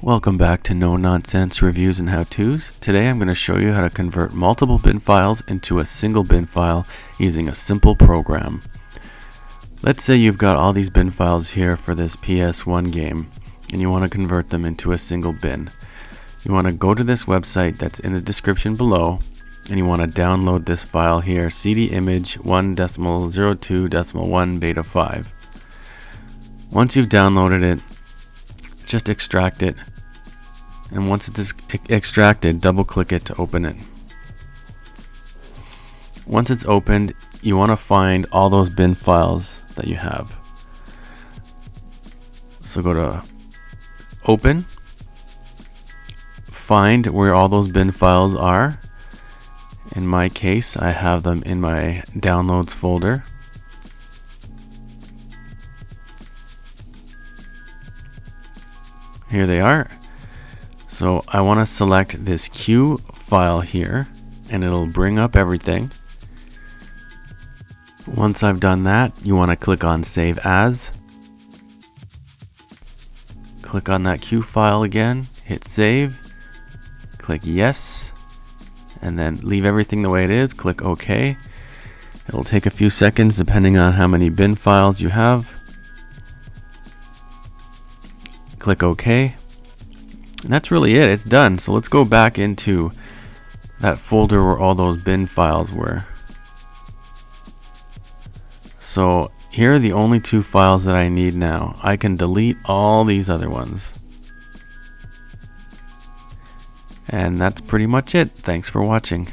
Welcome back to No Nonsense Reviews and How-Tos. Today I'm going to show you how to convert multiple bin files into a single bin file using a simple program. Let's say you've got all these bin files here for this PS1 game and you want to convert them into a single bin. You want to go to this website that's in the description below and you want to download this file here, CD image 1.02.1 beta 5. Once you've downloaded it, just extract it, and once it's extracted, double click it to open it. Once it's opened, you want to find all those bin files that you have. So go to open, find where all those bin files are. In my case, I have them in my downloads folder. Here they are. So I want to select this Q file here and it'll bring up everything. Once I've done that, you want to click on Save As. Click on that Q file again, hit Save, click Yes, and then leave everything the way it is, click OK. It'll take a few seconds depending on how many bin files you have. Click OK. And that's really it. It's done. So let's go back into that folder where all those bin files were. So here are the only two files that I need now. I can delete all these other ones. And that's pretty much it. Thanks for watching.